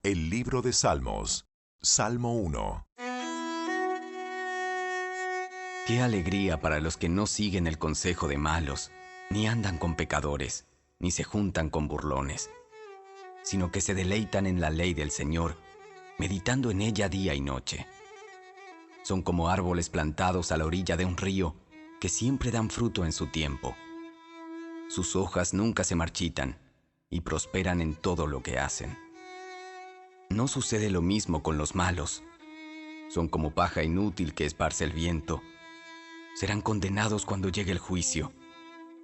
El libro de Salmos, Salmo 1. Qué alegría para los que no siguen el consejo de malos, ni andan con pecadores, ni se juntan con burlones, sino que se deleitan en la ley del Señor, meditando en ella día y noche. Son como árboles plantados a la orilla de un río, que siempre dan fruto en su tiempo. Sus hojas nunca se marchitan, y prosperan en todo lo que hacen. No sucede lo mismo con los malos. Son como paja inútil que esparce el viento. Serán condenados cuando llegue el juicio.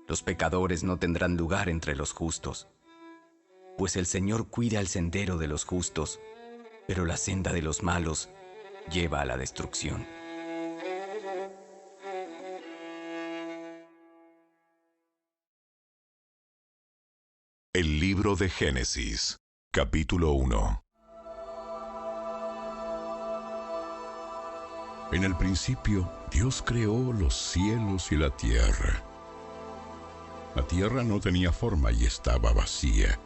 Los pecadores no tendrán lugar entre los justos. Pues el Señor cuida el sendero de los justos, pero la senda de los malos lleva a la destrucción. El libro de Génesis, capítulo 1. En el principio, Dios creó los cielos y la tierra. La tierra no tenía forma y estaba vacía,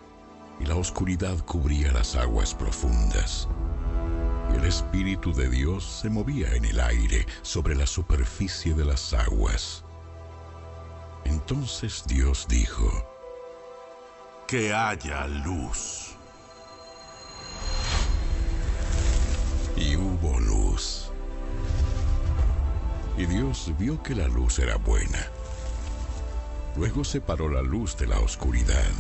y la oscuridad cubría las aguas profundas. Y el Espíritu de Dios se movía en el aire sobre la superficie de las aguas. Entonces Dios dijo: que haya luz. Y hubo luz. Y Dios vio que la luz era buena. Luego separó la luz de la oscuridad.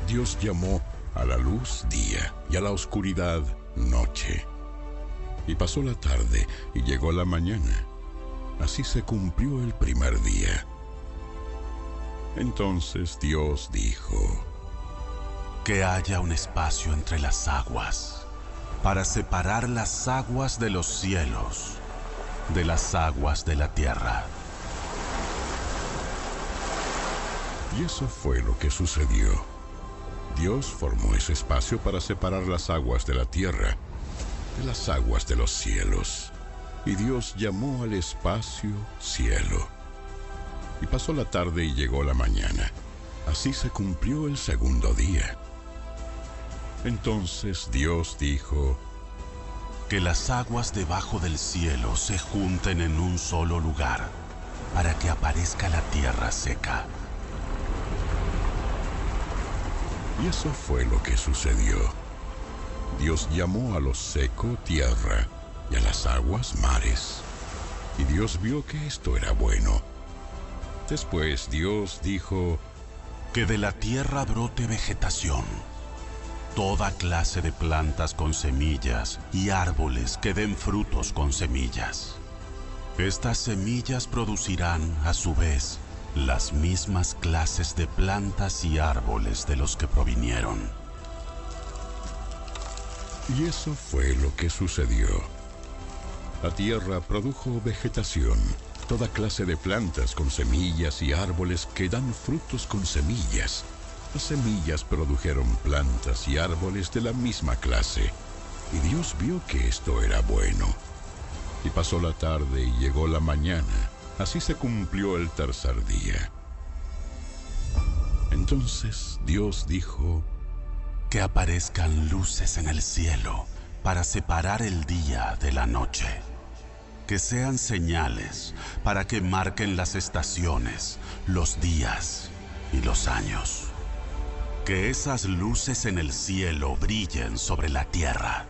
Dios llamó a la luz día y a la oscuridad noche. Y pasó la tarde y llegó la mañana. Así se cumplió el primer día. Entonces Dios dijo: que haya un espacio entre las aguas, para separar las aguas de los cielos de las aguas de la tierra. Y eso fue lo que sucedió. Dios formó ese espacio para separar las aguas de la tierra de las aguas de los cielos. Y Dios llamó al espacio cielo. Y pasó la tarde y llegó la mañana. Así se cumplió el segundo día. Entonces Dios dijo: que las aguas debajo del cielo se junten en un solo lugar, para que aparezca la tierra seca. Y eso fue lo que sucedió. Dios llamó a lo seco tierra y a las aguas mares. Y Dios vio que esto era bueno. Después Dios dijo: que de la tierra brote vegetación, toda clase de plantas con semillas y árboles que den frutos con semillas. Estas semillas producirán, a su vez, las mismas clases de plantas y árboles de los que provinieron. Y eso fue lo que sucedió. La tierra produjo vegetación, toda clase de plantas con semillas y árboles que dan frutos con semillas. Las semillas produjeron plantas y árboles de la misma clase, y Dios vio que esto era bueno. Y pasó la tarde y llegó la mañana. Así se cumplió el tercer día. Entonces Dios dijo: que aparezcan luces en el cielo para separar el día de la noche. Que sean señales para que marquen las estaciones, los días y los años. Que esas luces en el cielo brillen sobre la tierra.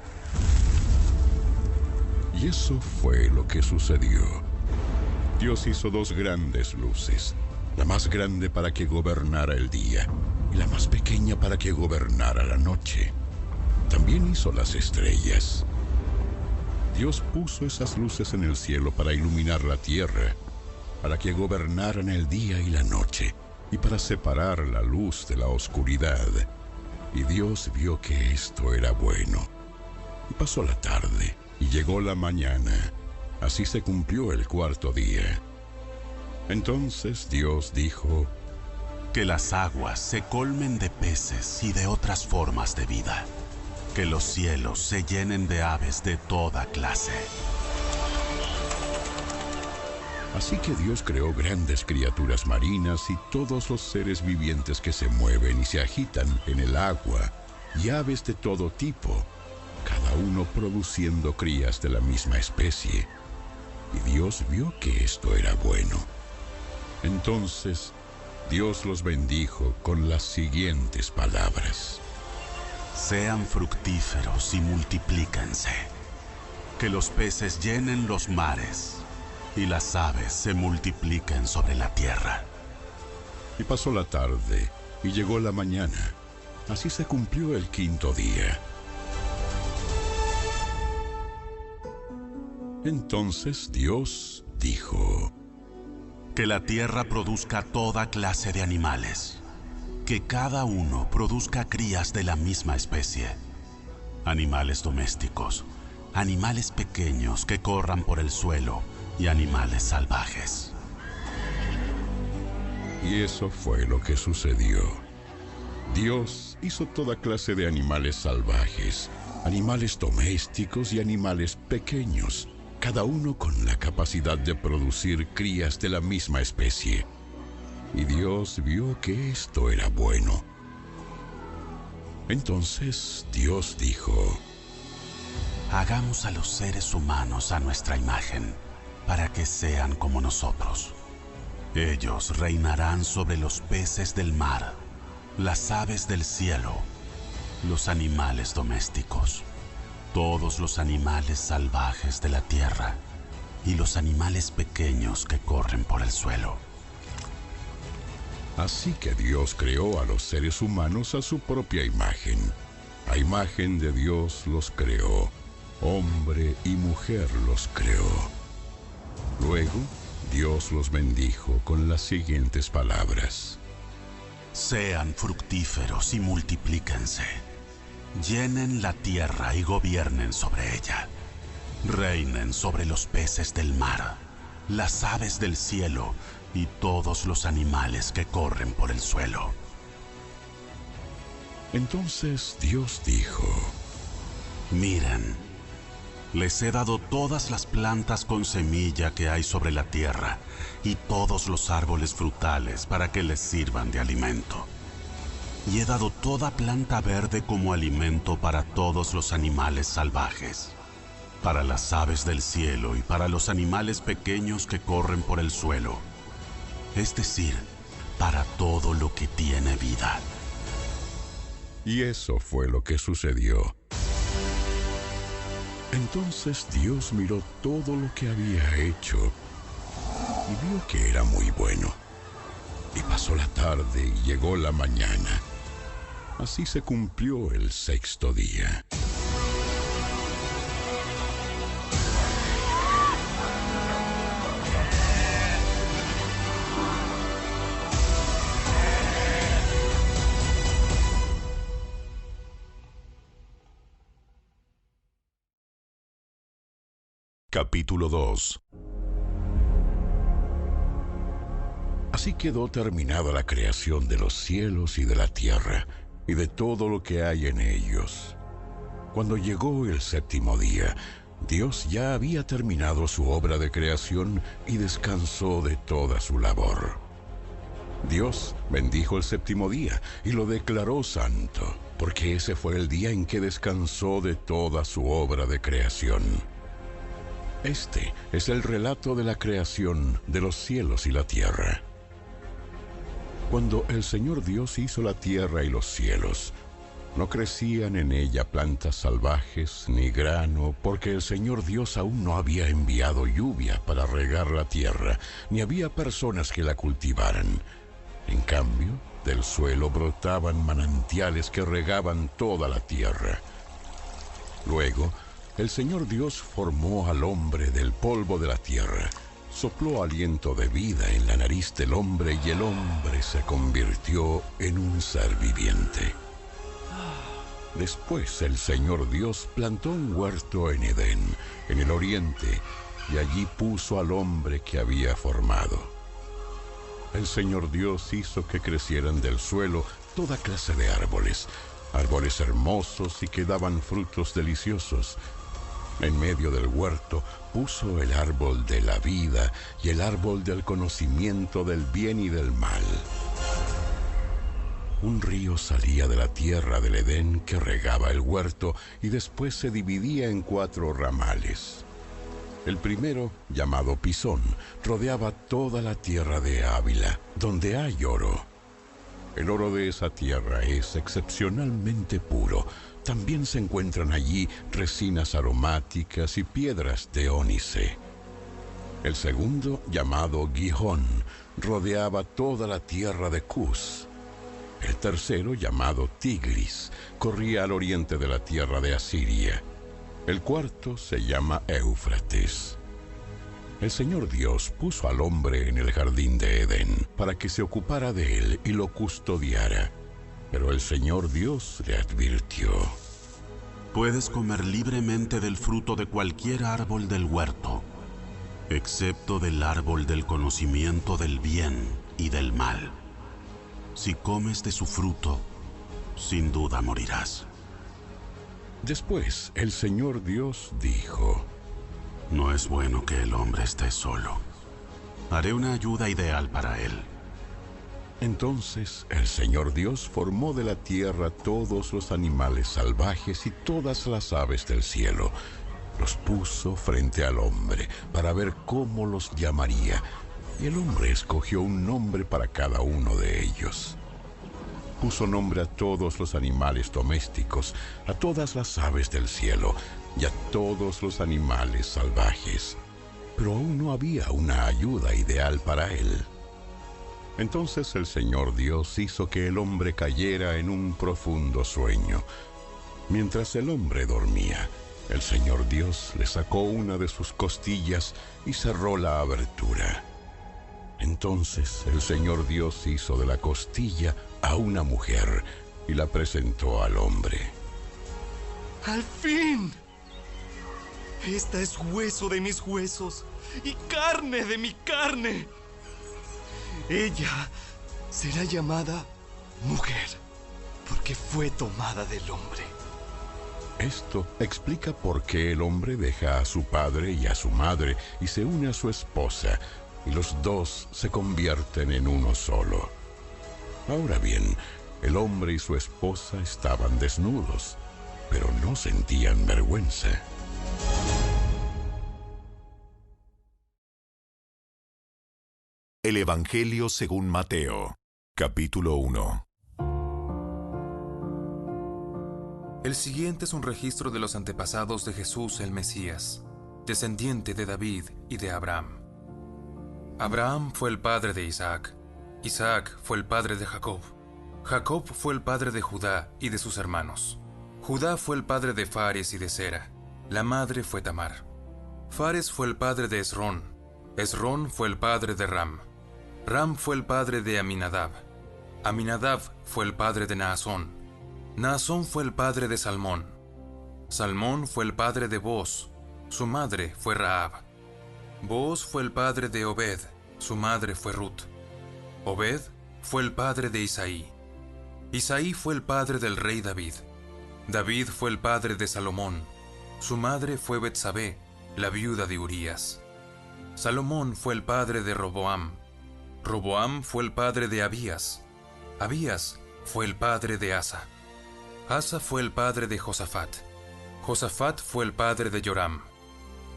Y eso fue lo que sucedió. Dios hizo dos grandes luces, la más grande para que gobernara el día y la más pequeña para que gobernara la noche. También hizo las estrellas. Dios puso esas luces en el cielo para iluminar la tierra, para que gobernaran el día y la noche, y para separar la luz de la oscuridad. Y Dios vio que esto era bueno. Y pasó la tarde, y llegó la mañana. Así se cumplió el cuarto día. Entonces Dios dijo: que las aguas se colmen de peces y de otras formas de vida. Que los cielos se llenen de aves de toda clase. Así que Dios creó grandes criaturas marinas y todos los seres vivientes que se mueven y se agitan en el agua, y aves de todo tipo, cada uno produciendo crías de la misma especie. Y Dios vio que esto era bueno. Entonces Dios los bendijo con las siguientes palabras: Sean fructíferos y multiplíquense. Que los peces llenen los mares y las aves se multipliquen sobre la tierra. Y pasó la tarde y llegó la mañana. Así se cumplió el quinto día. Entonces Dios dijo: Que la tierra produzca toda clase de animales, que cada uno produzca crías de la misma especie, animales domésticos, animales pequeños que corran por el suelo y animales salvajes. Y eso fue lo que sucedió. Dios hizo toda clase de animales salvajes, animales domésticos y animales pequeños, cada uno con la capacidad de producir crías de la misma especie. Y Dios vio que esto era bueno. Entonces Dios dijo: Hagamos a los seres humanos a nuestra imagen, para que sean como nosotros. Ellos reinarán sobre los peces del mar, las aves del cielo, los animales domésticos, todos los animales salvajes de la tierra y los animales pequeños que corren por el suelo. Así que Dios creó a los seres humanos a su propia imagen. A imagen de Dios los creó, hombre y mujer los creó. Luego, Dios los bendijo con las siguientes palabras: Sean fructíferos y multiplíquense. Llenen la tierra y gobiernen sobre ella. Reinen sobre los peces del mar, las aves del cielo y todos los animales que corren por el suelo. Entonces Dios dijo: Miren, les he dado todas las plantas con semilla que hay sobre la tierra y todos los árboles frutales para que les sirvan de alimento. Y he dado toda planta verde como alimento para todos los animales salvajes, para las aves del cielo y para los animales pequeños que corren por el suelo, es decir, para todo lo que tiene vida. Y eso fue lo que sucedió. Entonces Dios miró todo lo que había hecho y vio que era muy bueno. Y pasó la tarde y llegó la mañana. Así se cumplió el sexto día. Capítulo 2. Así quedó terminada la creación de los cielos y de la tierra, y de todo lo que hay en ellos. Cuando llegó el séptimo día, Dios ya había terminado su obra de creación y descansó de toda su labor. Dios bendijo el séptimo día y lo declaró santo, porque ese fue el día en que descansó de toda su obra de creación. Este es el relato de la creación de los cielos y la tierra. Cuando el Señor Dios hizo la tierra y los cielos, no crecían en ella plantas salvajes ni grano, porque el Señor Dios aún no había enviado lluvia para regar la tierra, ni había personas que la cultivaran. En cambio, del suelo brotaban manantiales que regaban toda la tierra. Luego, el Señor Dios formó al hombre del polvo de la tierra, sopló aliento de vida en la nariz del hombre y el hombre se convirtió en un ser viviente. Después el Señor Dios plantó un huerto en Edén, en el oriente, y allí puso al hombre que había formado. El Señor Dios hizo que crecieran del suelo toda clase de árboles, árboles hermosos y que daban frutos deliciosos. En medio del huerto puso el árbol de la vida y el árbol del conocimiento del bien y del mal. un río salía de la tierra del Edén que regaba el huerto y después se dividía en 4 ramales. El primero, llamado Pisón, rodeaba toda la tierra de Ávila, donde hay oro. El oro de esa tierra es excepcionalmente puro. También se encuentran allí resinas aromáticas y piedras de ónice. El segundo, llamado Gihón, rodeaba toda la tierra de Cus. El tercero, llamado Tigris, corría al oriente de la tierra de Asiria. El cuarto se llama Éufrates. El Señor Dios puso al hombre en el jardín de Edén para que se ocupara de él y lo custodiara. Pero el Señor Dios le advirtió: Puedes comer libremente del fruto de cualquier árbol del huerto, excepto del árbol del conocimiento del bien y del mal. Si comes de su fruto, sin duda morirás. Después el Señor Dios dijo: No es bueno que el hombre esté solo. Haré una ayuda ideal para él. Entonces el Señor Dios formó de la tierra todos los animales salvajes y todas las aves del cielo. Los puso frente al hombre para ver cómo los llamaría, y el hombre escogió un nombre para cada uno de ellos. Puso nombre a todos los animales domésticos, a todas las aves del cielo y a todos los animales salvajes. Pero aún no había una ayuda ideal para él. Entonces el Señor Dios hizo que el hombre cayera en un profundo sueño. Mientras el hombre dormía, el Señor Dios le sacó una de sus costillas y cerró la abertura. Entonces el Señor Dios hizo de la costilla a una mujer y la presentó al hombre. ¡Al fin! Esta es hueso de mis huesos y carne de mi carne. Ella será llamada mujer, porque fue tomada del hombre. Esto explica por qué el hombre deja a su padre y a su madre y se une a su esposa, y los dos se convierten en uno solo. Ahora bien, el hombre y su esposa estaban desnudos, pero no sentían vergüenza. El Evangelio según Mateo, capítulo 1. El siguiente es un registro de los antepasados de Jesús el Mesías, descendiente de David y de Abraham. Abraham fue el padre de Isaac, Isaac fue el padre de Jacob, Jacob fue el padre de Judá y de sus hermanos. Judá fue el padre de Fares y de Sera, la madre fue Tamar. Fares fue el padre de Esrón, Esrón fue el padre de Ram, Ram fue el padre de Aminadab, Aminadab fue el padre de Naasón, Naasón fue el padre de Salmón, Salmón fue el padre de Booz, su madre fue Rahab. Booz fue el padre de Obed, su madre fue Ruth. Obed fue el padre de Isaí. Isaí fue el padre del rey David. David fue el padre de Salomón, su madre fue Betsabé, la viuda de Urías. Salomón fue el padre de Roboam. Roboam fue el padre de Abías. Abías fue el padre de Asa. Asa fue el padre de Josafat. Josafat fue el padre de Joram.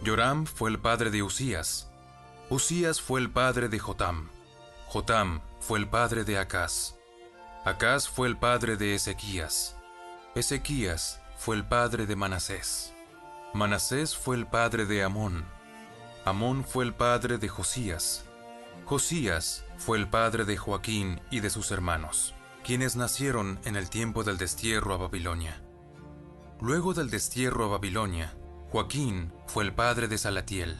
Joram fue el padre de Usías. Usías fue el padre de Jotam. Jotam fue el padre de Acaz. Acaz fue el padre de Ezequías. Ezequías fue el padre de Manasés. Manasés fue el padre de Amón. Amón fue el padre de Josías. Josías fue el padre de Joaquín y de sus hermanos, quienes nacieron en el tiempo del destierro a Babilonia. Luego del destierro a Babilonia, Joaquín fue el padre de Salatiel.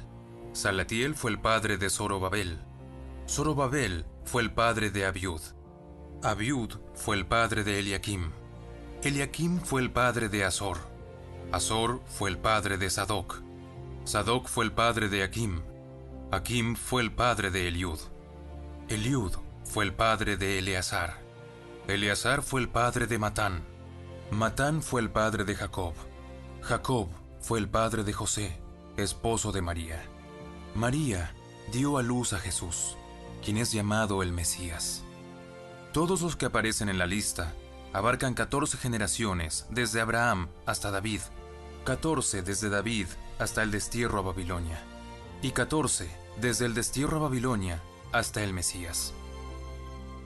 Salatiel fue el padre de Zorobabel. Zorobabel fue el padre de Abiud. Abiud fue el padre de Eliakim. Eliakim fue el padre de Azor. Azor fue el padre de Sadoc. Sadoc fue el padre de Akim. Akim fue el padre de Eliud. Eliud fue el padre de Eleazar. Eleazar fue el padre de Matán. Matán fue el padre de Jacob. Jacob fue el padre de José, esposo de María. María dio a luz a Jesús, quien es llamado el Mesías. Todos los que aparecen en la lista abarcan 14 generaciones desde Abraham hasta David, 14 desde David hasta el destierro a Babilonia y 14 desde el destierro a Babilonia hasta el Mesías.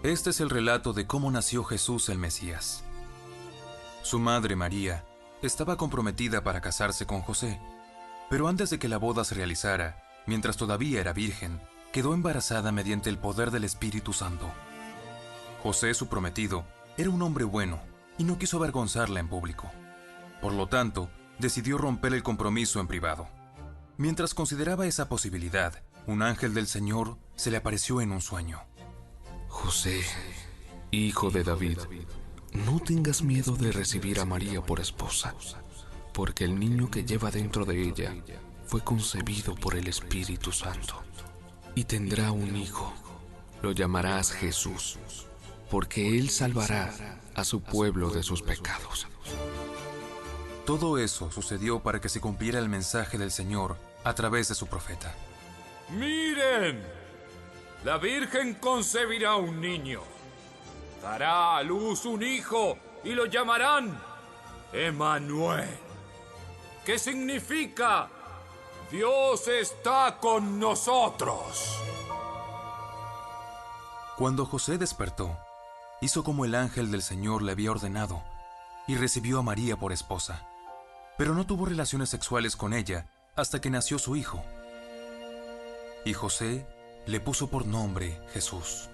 Este es el relato de cómo nació Jesús el Mesías. Su madre María estaba comprometida para casarse con José, pero antes de que la boda se realizara, mientras todavía era virgen, quedó embarazada mediante el poder del Espíritu Santo. José, su prometido, era un hombre bueno y no quiso avergonzarla en público. Por lo tanto, decidió romper el compromiso en privado. Mientras consideraba esa posibilidad, un ángel del Señor se le apareció en un sueño. José, hijo de David, no tengas miedo de recibir a María por esposa, porque el niño que lleva dentro de ella fue concebido por el Espíritu Santo. Y tendrá un hijo, lo llamarás Jesús, porque él salvará a su pueblo de sus pecados. Todo eso sucedió para que se cumpliera el mensaje del Señor a través de su profeta. ¡Miren! La Virgen concebirá un niño. Dará a luz un hijo y lo llamarán Emmanuel. ¿Qué significa? Dios está con nosotros. Cuando José despertó, hizo como el ángel del Señor le había ordenado y recibió a María por esposa, pero no tuvo relaciones sexuales con ella hasta que nació su hijo. Y José le puso por nombre Jesús.